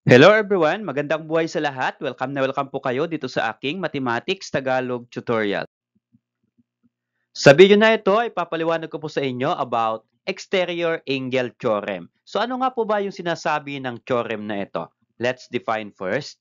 Hello everyone, magandang buhay sa lahat. Welcome na welcome po kayo dito sa aking Mathematics Tagalog tutorial. Sa video na ito, ipapaliwanag ko po sa inyo about exterior angle theorem. So ano nga po ba yung sinasabi ng theorem na ito? Let's define first.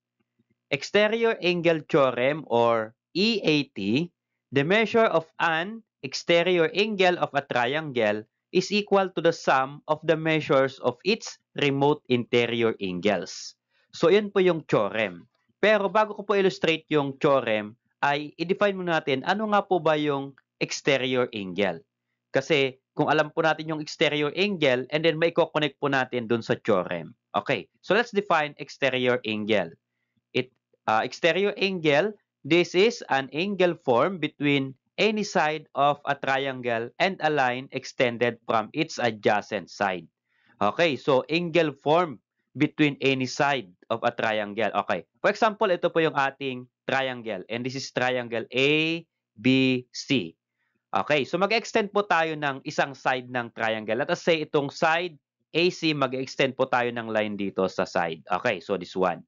Exterior angle theorem or EAT, the measure of an exterior angle of a triangle is equal to the sum of the measures of its remote interior angles. So, yun po yung theorem. Pero bago ko po illustrate yung theorem, ay i-define muna natin ano nga po ba yung exterior angle. Kasi kung alam po natin yung exterior angle and then may connect po natin dun sa theorem. Okay, so let's define exterior angle. Exterior angle, this is an angle formed between any side of a triangle and a line extended from its adjacent side. Okay, so angle formed between any side of a triangle. Okay, for example, ito po yung ating triangle and this is triangle A, B, C. Okay, so mag-extend po tayo ng isang side ng triangle. Let us say itong side AC, mag-extend po tayo ng line dito sa side. Okay, so this one.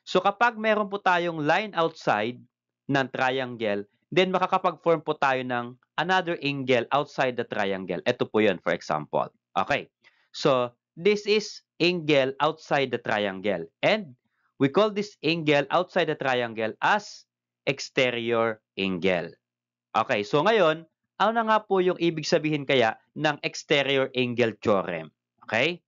So kapag meron po tayong line outside ng triangle, then makakapag-form po tayo ng another angle outside the triangle. Ito po yun, for example. Okay, so this is angle outside the triangle. And we call this angle outside the triangle as exterior angle. Okay, so ngayon, ano na nga po yung ibig sabihin kaya ng exterior angle theorem? Okay?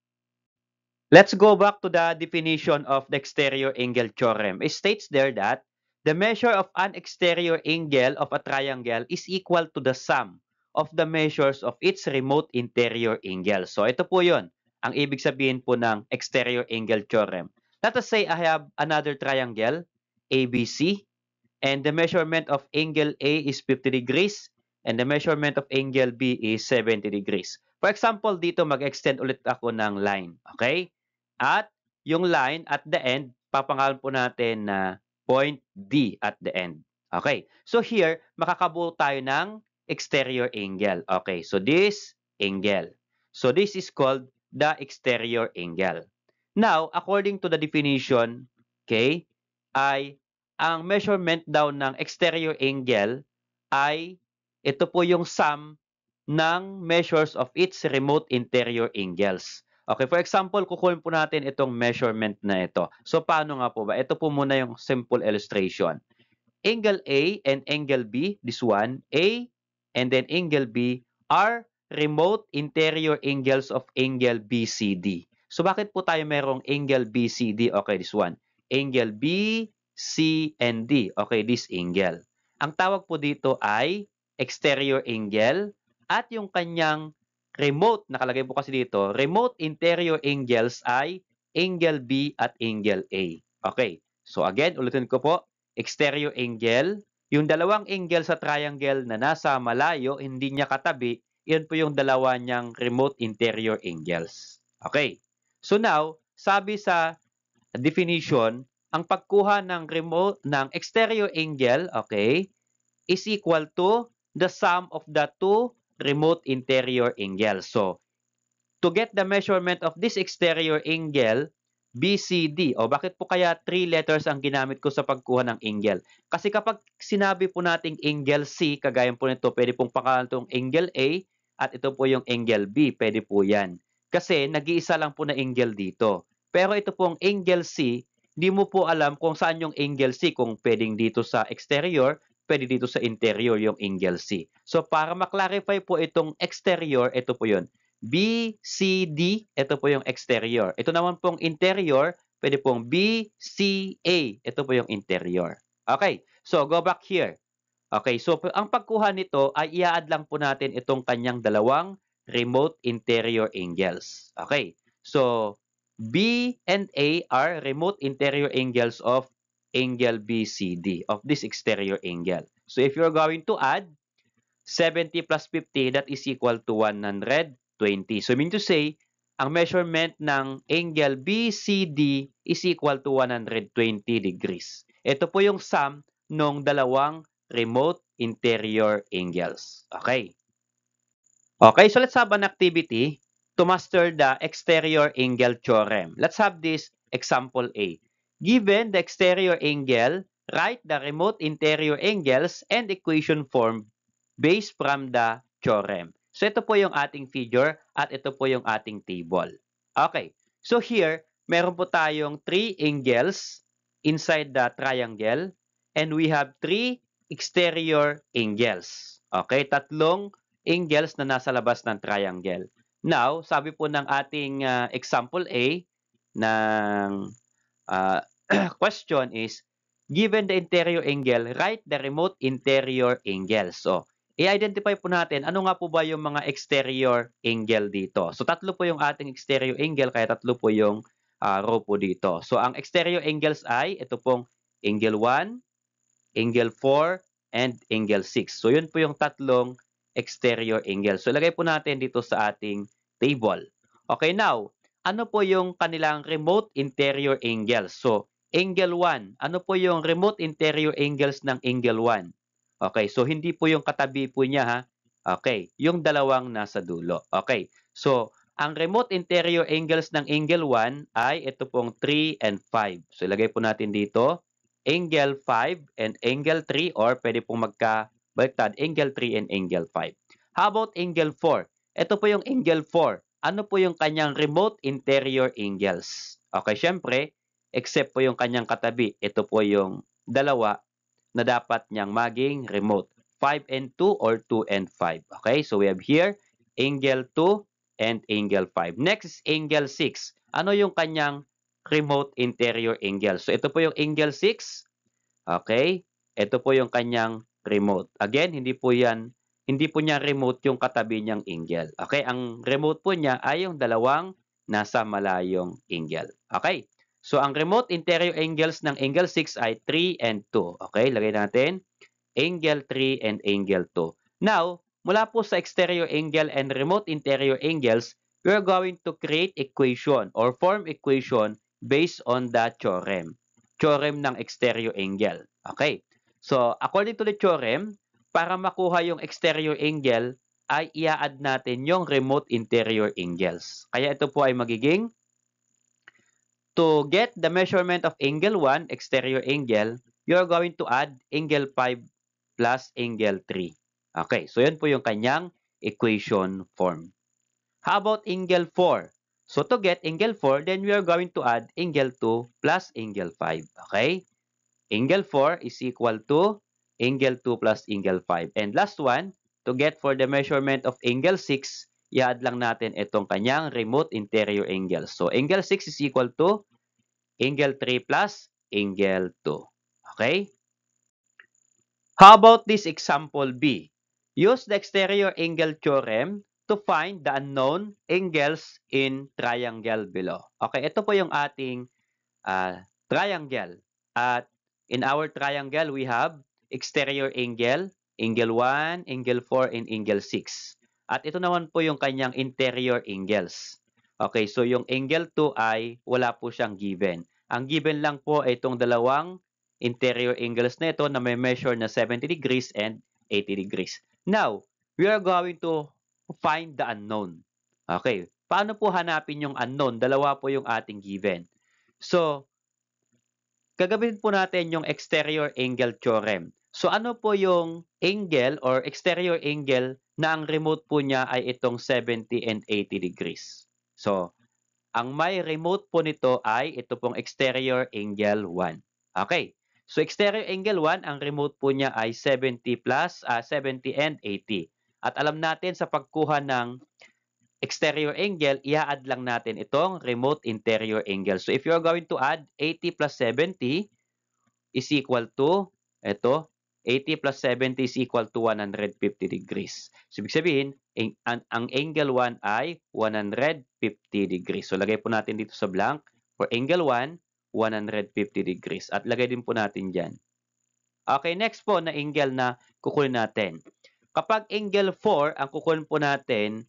Let's go back to the definition of the exterior angle theorem. It states there that the measure of an exterior angle of a triangle is equal to the sum of the measures of its remote interior angle. So ito po yun, ang ibig sabihin po ng exterior angle theorem. Let us say I have another triangle, ABC, and the measurement of angle A is 50 degrees and the measurement of angle B is 70 degrees. For example, dito mag-extend ulit ako ng line. Okay? At yung line at the end, papangalan po natin na point D at the end. Okay. So here, makakabuo tayo ng exterior angle. Okay. So this angle. So this is called the exterior angle. Now, according to the definition, okay, ay ang measurement daw ng exterior angle ay ito po yung sum ng measures of its remote interior angles. Okay, for example, kukunin po natin itong measurement na ito. So, paano nga po ba? Ito po muna yung simple illustration. Angle A and angle B, this one, A and then angle B are remote interior angles of angle BCD. So, bakit po tayo merong angle BCD? Okay, this one. Angle B, C, and D. Okay, this angle. Ang tawag po dito ay exterior angle at yung kanyang remote, nakalagay po kasi dito, remote interior angles ay angle B at angle A. Okay, so again, ulitin ko po, exterior angle, yung dalawang angle sa triangle na nasa malayo, hindi niya katabi, yun po yung dalawa niyang remote interior angles. Okay, so now, sabi sa definition, ang pagkuha ng remote ng exterior angle, okay, is equal to the sum of the two remote interior angles. So, to get the measurement of this exterior angle, BCD, o bakit po kaya 3 letters ang ginamit ko sa pagkuha ng angle? Kasi kapag sinabi po nating angle C, kagaya po nito, pwede pong pangalan itong angle A, at ito po yung angle B, pwede po yan. Kasi nag-iisa lang po na angle dito. Pero ito pong angle C, di mo po alam kung saan yung angle C, kung pwedeng dito sa exterior, pwede dito sa interior yung angle C. So para maklarify po itong exterior, ito po yun. BCD, ito po yung exterior. Ito naman pong interior, pwede pong BCA, ito po yung interior. Okay, so go back here. Okay, so ang pagkuha nito ay i-add lang po natin itong kanyang dalawang remote interior angles. Okay, so B and A are remote interior angles of angle BCD, of this exterior angle. So if you're going to add 70 plus 50, that is equal to 120. So, mean to say, ang measurement ng angle BCD is equal to 120 degrees. Ito po yung sum ng dalawang remote interior angles. Okay. Okay, so let's have an activity to master the exterior angle theorem. Let's have this example A. Given the exterior angle, write the remote interior angles and equation form based from the theorem. So ito po yung ating figure at ito po yung ating table. Okay. So here, meron po tayong 3 angles inside the triangle and we have 3 exterior angles. Okay, tatlong angles na nasa labas ng triangle. Now, sabi po ng ating example A ng uh, question is, given the interior angle, write the remote interior angle. So, i-identify po natin ano nga po ba yung mga exterior angle dito. So, tatlo po yung ating exterior angle, kaya tatlo po yung row po dito. So, ang exterior angles ay ito pong angle 1, angle 4, and angle 6. So, yun po yung tatlong exterior angle. So, ilagay po natin dito sa ating table. Okay, now, ano po yung kanilang remote interior angles? So, angle 1, ano po yung remote interior angles ng angle 1? Okay, so hindi po yung katabi po niya ha. Okay, yung dalawang nasa dulo. Okay, so ang remote interior angles ng angle 1 ay ito pong 3 and 5. So ilagay po natin dito angle 5 and angle 3 or pwede pong magkabaliktad angle 3 and angle 5. How about angle 4? Ito po yung angle 4. Ano po yung kanyang remote interior angles? Okay, syempre, except po yung kanyang katabi. Ito po yung dalawa na dapat niyang maging remote. 5 and 2 or 2 and 5. Okay, so we have here angle 2 and angle 5. Next is angle 6. Ano yung kanyang remote interior angle? So ito po yung angle 6. Okay, ito po yung kanyang remote. Again, hindi po niya remote yung katabi niyang angle. Okay, ang remote po niya ay yung dalawang nasa malayong angle. Okay, so ang remote interior angles ng angle 6 ay 3 and 2. Okay, lagay natin angle 3 and angle 2. Now, mula po sa exterior angle and remote interior angles, we are going to create equation or form equation based on the theorem. Theorem ng exterior angle. Okay. So, according to the theorem, para makuha yung exterior angle, ay i-add natin yung remote interior angles. Kaya ito po ay magiging to get the measurement of angle 1, exterior angle, you are going to add angle 5 plus angle 3. Okay, so yun po yung kanyang equation form. How about angle 4? So to get angle 4, then we are going to add angle 2 plus angle 5. Okay? Angle 4 is equal to angle 2 plus angle 5. And last one, to get for the measurement of angle 6, i-add lang natin itong kanyang remote interior angle. So angle 6 is equal to angle 3 plus angle 2. Okay? How about this example B? Use the exterior angle theorem to find the unknown angles in triangle below. Okay, ito po yung ating triangle. At in our triangle, we have exterior angle, angle 1, angle 4, and angle 6. At ito naman po yung kanyang interior angles. Okay, so yung angle 2 ay wala po siyang given. Ang given lang po ay itong dalawang interior angles na ito na may measure na 70 degrees and 80 degrees. Now, we are going to find the unknown. Okay, paano po hanapin yung unknown? Dalawa po yung ating given. So, gagawin po natin yung exterior angle theorem. So, ano po yung angle or exterior angle na ang remote po niya ay itong 70 and 80 degrees? So, ang may remote po nito ay ito pong exterior angle 1. Okay. So, exterior angle 1, ang remote po niya ay 70 and 80. At alam natin sa pagkuha ng exterior angle, i-add lang natin itong remote interior angle. So, if you're going to add 80 plus 70 is equal to, ito, 80 plus 70 is equal to 150 degrees. So, ibig sabihin, ang angle 1 ay 150 degrees. So, lagay po natin dito sa blank. For angle 1, 150 degrees. At lagay din po natin dyan. Okay, next po na angle na kukunin natin. Kapag angle 4, ang kukunin po natin,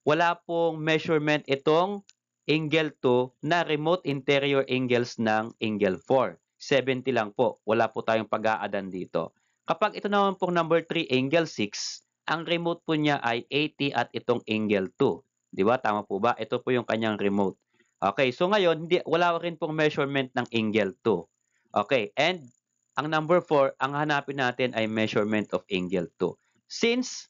wala pong measurement itong angle 2 na remote interior angles ng angle 4. 70 lang po. Wala po tayong pag-aadan dito. Kapag ito naman pong number 3, angle 6, ang remote po niya ay 80 at itong angle 2. Di ba? Tama po ba? Ito po yung kanyang remote. Okay, so ngayon wala rin pong measurement ng angle 2. Okay, and ang number 4, ang hanapin natin ay measurement of angle 2. Since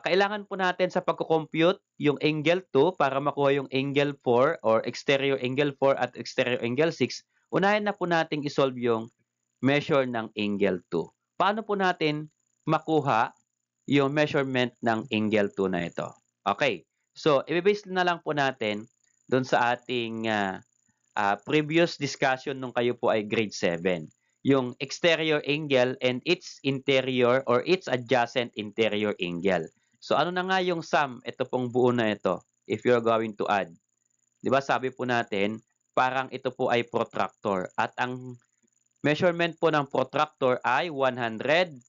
kailangan po natin sa pagko-compute yung angle 2 para makuha yung angle 4 or exterior angle 4 at exterior angle 6, unahin na po nating isolve yung measure ng angle 2. Paano po natin makuha yung measurement ng angle 2 na ito? Okay, so i-base na lang po natin doon sa ating previous discussion nung kayo po ay grade 7. Yung exterior angle and its interior or its adjacent interior angle. So ano na nga yung sum? Ito pong buo na ito. If you're going to add. 'Di ba sabi po natin, parang ito po ay protractor. At ang measurement po ng protractor ay 180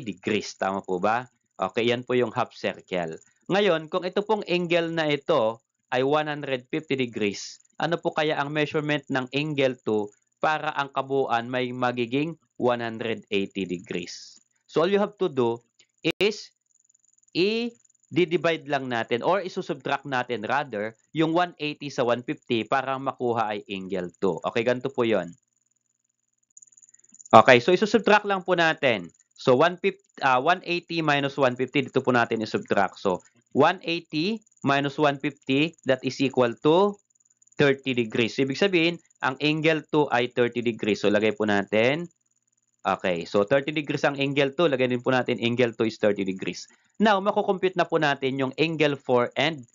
degrees. Tama po ba? Okay, yan po yung half circle. Ngayon, kung ito pong angle na ito ay 150 degrees, ano po kaya ang measurement ng angle 2 para ang kabuuan may magiging 180 degrees? So all you have to do is i-divide lang natin or isusubtract natin rather yung 180 sa 150 para makuha ay angle 2. Okay, ganito po yon. Okay, so isusubtract lang po natin. So 180 minus 150, dito po natin isubtract. So 180 minus 150, that is equal to 30 degrees. So, ibig sabihin, ang angle 2 ay 30 degrees. So lagay po natin. Okay, so 30 degrees ang angle 2. Lagay din po natin angle 2 is 30 degrees. Now, makukompute na po natin yung angle 4 and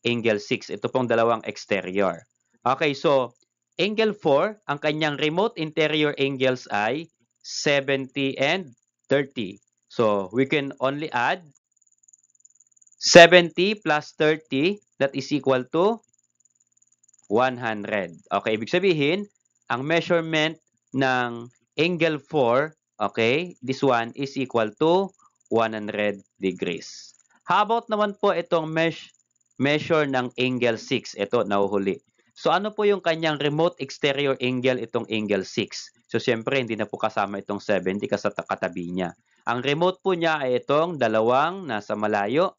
angle 6. Ito pong dalawang exterior. Okay, so angle 4, ang kanyang remote interior angles ay 70 and 30. So, we can only add 70 plus 30, that is equal to 100. Okay, ibig sabihin, ang measurement ng angle 4, okay, this one is equal to 100 degrees. How about naman po itong measure ng angle 6? Ito, nahuhuli. So, ano po yung kanyang remote exterior angle, itong angle 6? So, siyempre, hindi na po kasama itong 70 kasi katabi niya. Ang remote po niya ay itong dalawang nasa malayo,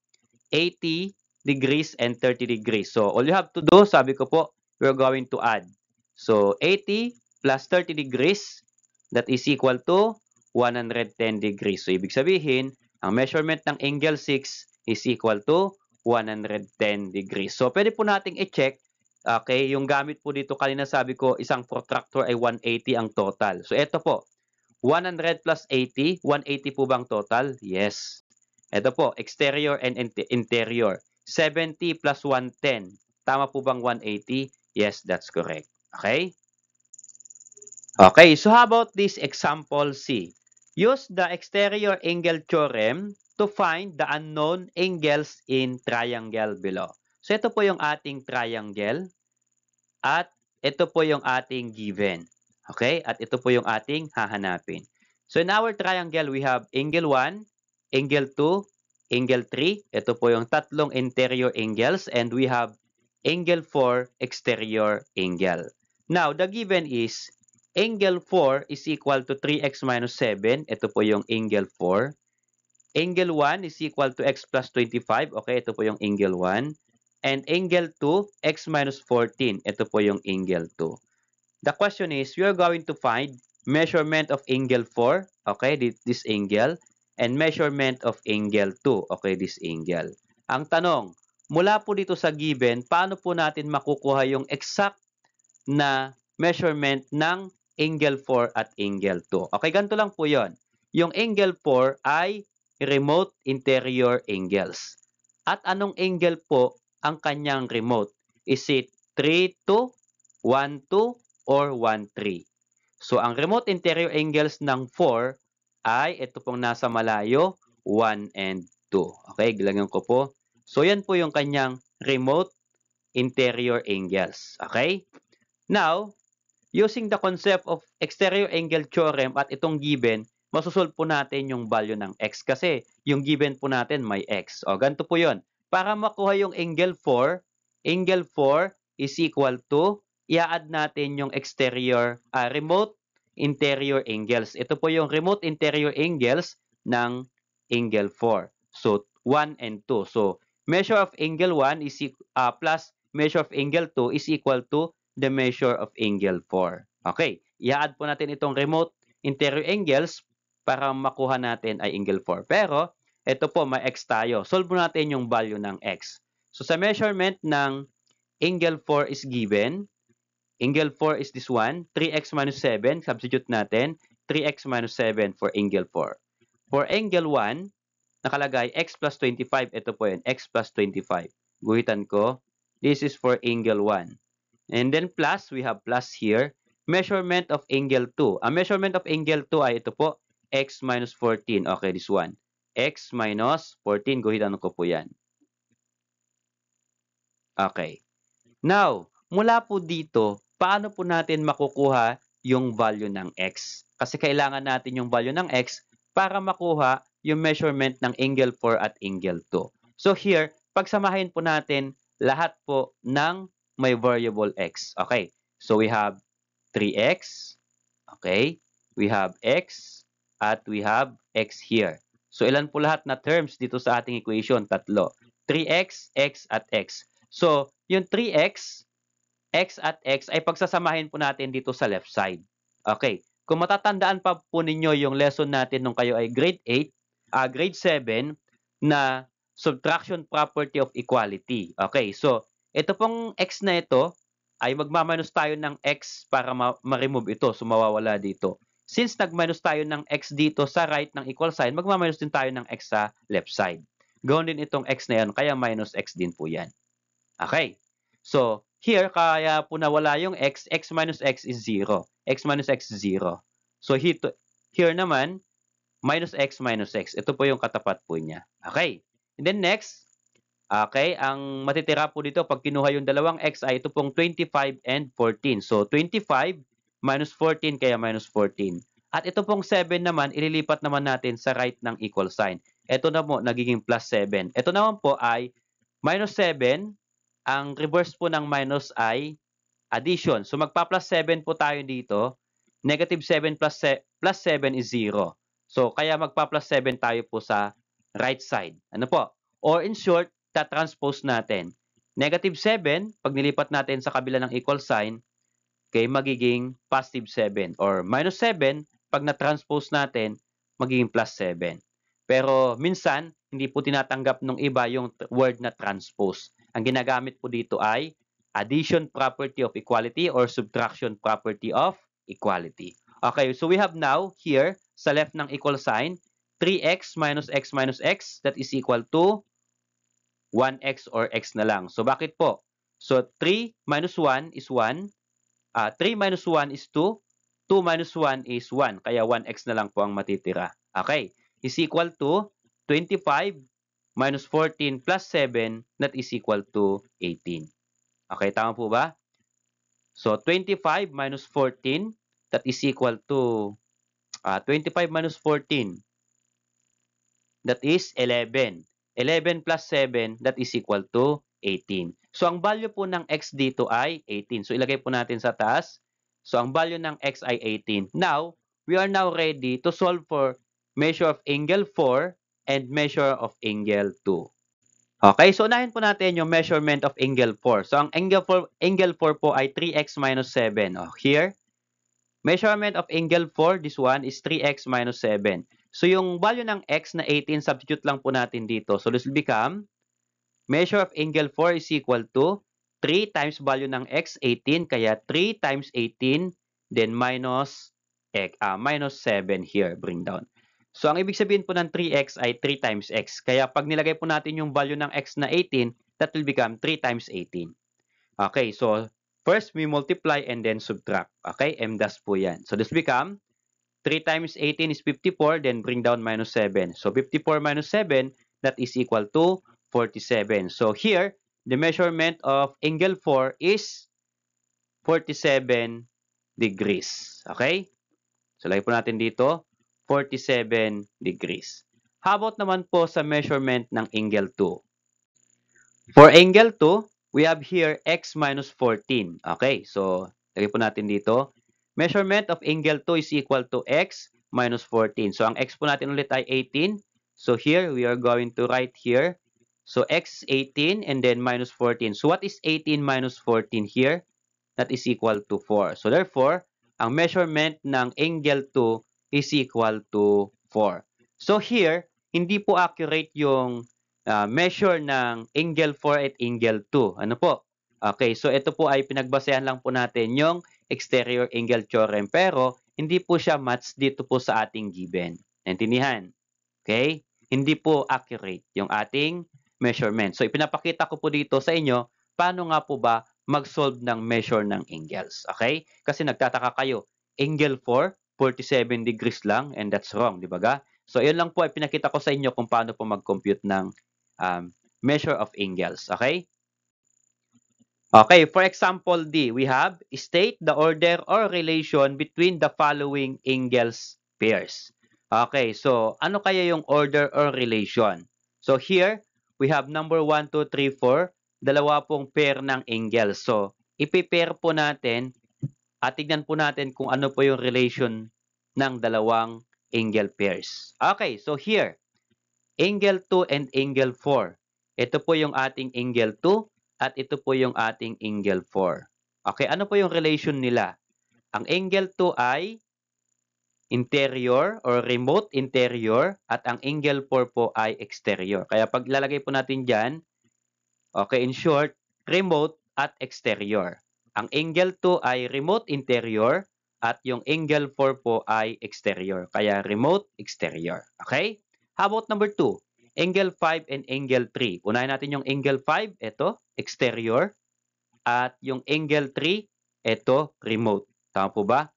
80 degrees and 30 degrees. So, all you have to do, sabi ko po, we're going to add. So, 80 plus 30 degrees, that is equal to 110 degrees. So, ibig sabihin, ang measurement ng angle 6 is equal to 110 degrees. So, pwede po nating i-check, okay, yung gamit po dito kanina sabi ko, isang protractor ay 180 ang total. So, ito po, 100 plus 80, 180 po bang total? Yes. Ito po, exterior and interior. 70 plus 110. Tama po bang 180? Yes, that's correct. Okay? Okay, so how about this example C? Use the exterior angle theorem to find the unknown angles in triangle below. So ito po yung ating triangle at ito po yung ating given. Okay? At ito po yung ating hahanapin. So in our triangle, we have angle 1, angle 2, angle 3. Ito po yung tatlong interior angles and we have angle 4 exterior angle. Now, the given is angle 4 is equal to 3x minus 7. Ito po yung angle 4. Angle 1 is equal to x plus 25. Okay, ito po yung angle 1. And angle 2, x minus 14. Ito po yung angle 2. The question is, we are going to find measurement of angle 4, okay, this angle, and measurement of angle 2, okay, this angle. Ang tanong, mula po dito sa given, paano po natin makukuha yung exact na measurement ng angle 4 at angle 2? Okay, ganito lang po yon. Yung angle 4 ay remote interior angles. At anong angle po ang kanyang remote? Is it 3, 2, 1, 2, or 1, 3? So, ang remote interior angles ng 4 ay ito pong nasa malayo, 1 and 2. Okay, gilagyan ko po. So, yan po yung kanyang remote interior angles. Okay? Now, using the concept of exterior angle theorem at itong given, masusolve po natin yung value ng x kasi yung given po natin may x. O, ganito po yun. Para makuha yung angle 4 is equal to, i-add natin yung exterior, remote interior angles. Ito po yung remote interior angles ng angle 4. So, 1 and 2. So, measure of angle 1 is plus measure of angle 2 is equal to the measure of angle 4. Okay, i-add po natin itong remote interior angles para makuha natin ay angle 4. Pero, ito po, may x tayo. Solve natin yung value ng x. So, sa measurement ng angle 4 is given. Angle 4 is this one, 3x minus 7. Substitute natin, 3x minus 7 for angle 4. For angle 1, nakalagay x plus 25. Ito po yun, x plus 25. Guhitan ko. This is for angle 1. And then plus, we have plus here. Measurement of angle 2. Ang measurement of angle 2 ay ito po, x minus 14. Okay, this one. X minus 14. Guhitan ko po yan. Okay. Now, mula po dito, paano po natin makukuha yung value ng x? Kasi kailangan natin yung value ng x para makuha yung measurement ng angle 4 at angle 2. So here, pagsamahin po natin lahat po ng may variable x. Okay, so we have 3x, okay, we have x, at we have x here. So ilan po lahat na terms dito sa ating equation? Tatlo. 3x, x, at x. So, yung 3x, x at x ay pagsasamahin po natin dito sa left side. Okay. Kung matatandaan pa po ninyo yung lesson natin nung kayo ay grade 7 na subtraction property of equality. Okay. So, ito pong x na ito ay magmaminus tayo ng x para ma-remove ito. So, mawawala dito. Since nag-minus tayo ng x dito sa right ng equal sign, magmaminus din tayo ng x sa left side. Gawin din itong x na yan, kaya minus x din po yan. Okay. So, here, kaya po nawala yung x, x minus x is 0. X minus x is 0. So, here naman, minus x. Ito po yung katapat po niya. Okay. And then next, okay, ang matitira po dito, pag kinuha yung dalawang x, ay ito pong 25 and 14. So, 25 minus 14, kaya minus 14. At ito pong 7 naman, ililipat naman natin sa right ng equal sign. Ito na po, nagiging plus 7. Ito naman po ay minus 7. Ang reverse po ng minus ay addition. So, magpa-plus 7 po tayo dito. Negative 7 plus 7 is 0. So, kaya magpa-plus 7 tayo po sa right side. Ano po? Or in short, ta-transpose natin. Negative 7, pag nilipat natin sa kabila ng equal sign, okay, magiging positive 7. Or minus 7, pag na-transpose natin, magiging plus 7. Pero minsan, hindi po tinatanggap ng iba yung word na transpose. Ang ginagamit po dito ay addition property of equality or subtraction property of equality. Okay, so we have now here, sa left ng equal sign, 3x minus x, that is equal to 1x or x na lang. So bakit po? So 3 minus 1 is 1. 3 minus 1 is 2. 2 minus 1 is 1. Kaya 1x na lang po ang matitira. Okay, is equal to 25 minus 14 plus 7, that is equal to 18. Okay, tama po ba? So, 25 minus 14, that is equal to 25 minus 14, that is 11. 11 plus 7, that is equal to 18. So, ang value po ng x dito ay 18. So, ilagay po natin sa taas. So, ang value ng x ay 18. Now, we are now ready to solve for measure of angle 4 and measure of angle 2. Okay, so unahin po natin yung measurement of angle 4. So, ang angle 4 po ay 3x minus 7. Oh, here, measurement of angle 4, this one is 3x minus 7. So, yung value ng x na 18, substitute lang po natin dito. So, this will become, measure of angle 4 is equal to 3 times value ng x, 18. Kaya 3 times 18, then minus 7 here, bring down. So, ang ibig sabihin po ng 3x ay 3 times x. Kaya pag nilagay po natin yung value ng x na 18, that will become 3 times 18. Okay, so first we multiply and then subtract. Okay, m dash po yan. So, this become 3 times 18 is 54, then bring down minus 7. So, 54 minus 7, that is equal to 47. So, here, the measurement of angle 4 is 47 degrees. Okay? So, lagay po natin dito, 47 degrees. How about naman po sa measurement ng angle 2? For angle 2, we have here x minus 14. Okay, so lagay po natin dito. Measurement of angle 2 is equal to x minus 14. So ang x po natin ulit ay 18. So here, we are going to write here So x is 18 and then minus 14. So what is 18 minus 14 here? That is equal to 4. So therefore, ang measurement ng angle 2 is equal to 4. So here, hindi po accurate yung measure ng angle 4 at angle 2. Ano po? Okay, so ito po ay pinagbasehan lang po natin yung exterior angle theorem pero hindi po siya match dito po sa ating given. Naintindihan? Okay? Hindi po accurate yung ating measurement. So ipinapakita ko po dito sa inyo paano nga po ba mag-solve ng measure ng angles. Okay? Kasi nagtataka kayo, angle 4, 47 degrees lang and that's wrong, di ba ga? So yun lang po ay pinakita ko sa inyo kung paano po mag-compute ng measure of angles. Okay? Okay, for example D, we have state the order or relation between the following angles pairs. Okay, so ano kaya yung order or relation? So here, we have number 1, 2, 3, 4, dalawa pong pair ng angles. So, ipi-pair po natin at tignan po natin kung ano po yung relation ng dalawang angle pairs. Okay, so here, angle 2 and angle 4. Ito po yung ating angle 2 at ito po yung ating angle 4. Okay, ano po yung relation nila? Ang angle 2 ay interior or remote interior at ang angle 4 po ay exterior. Kaya pag lalagay po natin dyan, okay, in short, remote at exterior. Ang angle 2 ay remote interior at yung angle 4 po ay exterior. Kaya remote exterior. Okay? How about number 2? Angle 5 and angle 3. Unahin natin yung angle 5, ito, exterior. At yung angle 3, ito, remote. Tama po ba?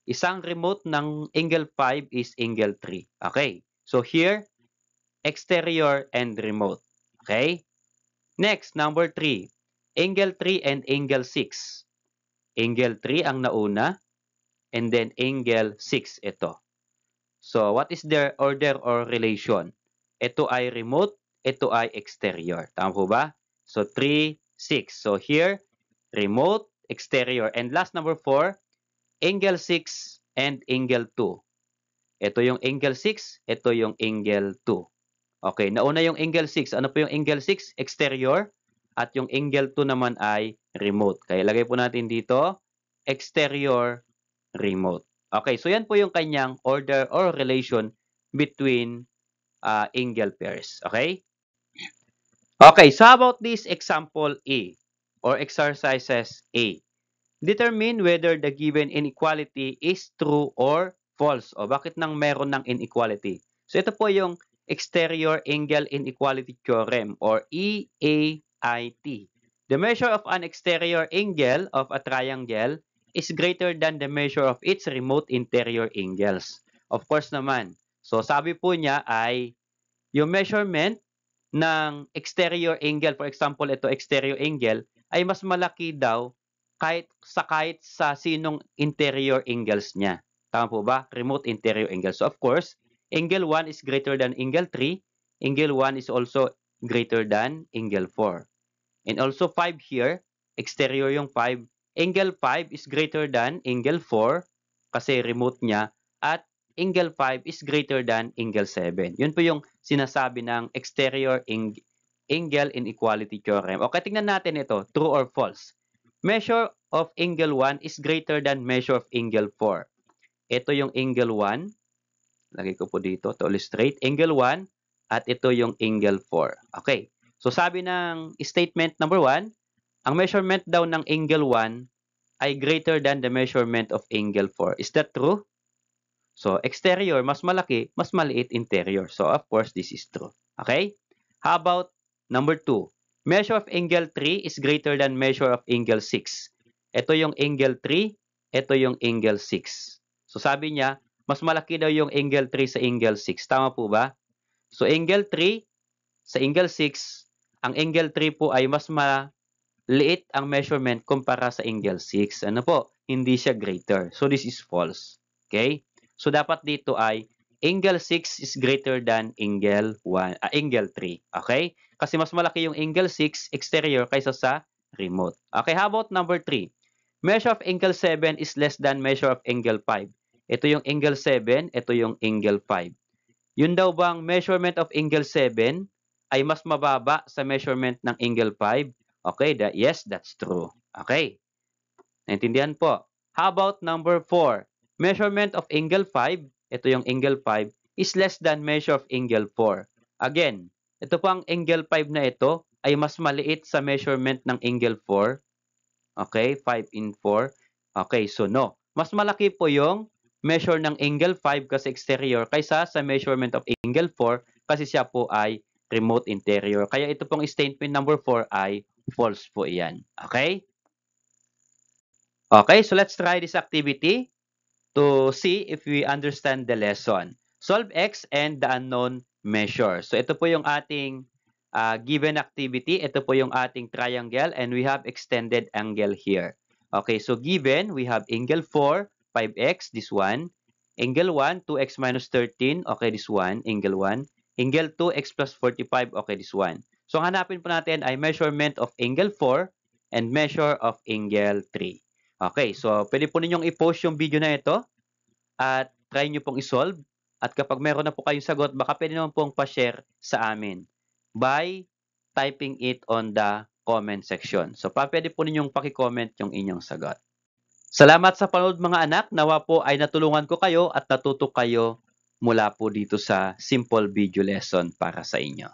Isang remote ng angle 5 is angle 3. Okay? So here, exterior and remote. Okay? Next, number 3. Angle 3 and angle 6. Angle 3 ang nauna and then angle 6 ito. So, what is their order or relation? Ito ay remote, ito ay exterior. Tama po ba? So, 3, 6. So, here, remote, exterior. And last, number 4, angle 6 and angle 2. Ito yung angle 6, ito yung angle 2. Okay, nauna yung angle 6. Ano po yung angle 6? Exterior. At yung angle 2 naman ay remote. Kaya lagay po natin dito, exterior, remote. Okay, so yan po yung kanyang order or relation between angle pairs. Okay? Okay, so how about this example A or exercises A? Determine whether the given inequality is true or false. O bakit nang meron ng inequality? So ito po yung exterior angle inequality theorem or EAIT. The measure of an exterior angle of a triangle is greater than the measure of its remote interior angles. Of course naman. So sabi po niya ay yung measurement ng exterior angle, for example, ito exterior angle, ay mas malaki daw kahit sa sinong interior angles niya. Tama po ba? Remote interior angle. So of course, angle 1 is greater than angle 3. Angle 1 is also greater than angle 4. And also 5 here, exterior yung 5. Angle 5 is greater than angle 4 kasi remote niya at angle 5 is greater than angle 7. Yun po yung sinasabi ng exterior angle inequality theorem. Okay, tingnan natin ito, true or false. Measure of angle 1 is greater than measure of angle 4. Ito yung angle 1. Lagay ko po dito to illustrate. Angle 1 at ito yung angle 4. Okay. So sabi ng statement number 1, ang measurement daw ng angle 1 ay greater than the measurement of angle 4. Is that true? So exterior, mas malaki, mas maliit interior. So of course, this is true. Okay? How about number 2? Measure of angle 3 is greater than measure of angle 6. Ito yung angle 3, ito yung angle 6. So sabi niya, mas malaki daw yung angle 3 sa angle 6. Tama po ba? So angle 3 sa angle 6, ang angle 3 po ay mas maliit ang measurement kumpara sa angle 6. Ano po? Hindi siya greater. So this is false. Okay? So dapat dito ay angle 6 is greater than angle 3. Okay? Kasi mas malaki yung angle 6 exterior kaysa sa remote. Okay, how about number 3? Measure of angle 7 is less than measure of angle 5. Ito yung angle 7, ito yung angle 5. Yun daw bang measurement of angle 7 ay mas mababa sa measurement ng angle 5? Okay, yes, that's true. Okay, naintindihan po. How about number 4? Measurement of angle 5, ito yung angle 5, is less than measure of angle 4. Again, ito po ang angle 5 na ito ay mas maliit sa measurement ng angle 4. Okay, 5 in 4. Okay, so no. Mas malaki po yung measure ng angle 5 kasi exterior kaysa sa measurement of angle 4 kasi siya po ay remote interior. Kaya ito pong statement number 4 ay false po iyan. Okay? Okay, so let's try this activity to see if we understand the lesson. Solve x and the unknown measure. So ito po yung ating given activity. Ito po yung ating triangle and we have extended angle here. Okay, so given, we have angle 4, 5x, this one. Angle 1, 2x minus 13, okay, this one, angle 1. Angle 2, x plus 45, okay, this one. So hanapin po natin ay measurement of angle 4 and measure of angle 3. Okay, so pwede po ninyong i-post yung video na ito at try nyo pong isolve. At kapag meron na po kayong sagot, baka pwede naman pong pa-share sa amin by typing it on the comment section. So, pwede po ninyong paki-comment yung inyong sagot. Salamat sa panood mga anak. Nawa po ay natulungan ko kayo at natuto kayo mula po dito sa simple video lesson para sa inyo.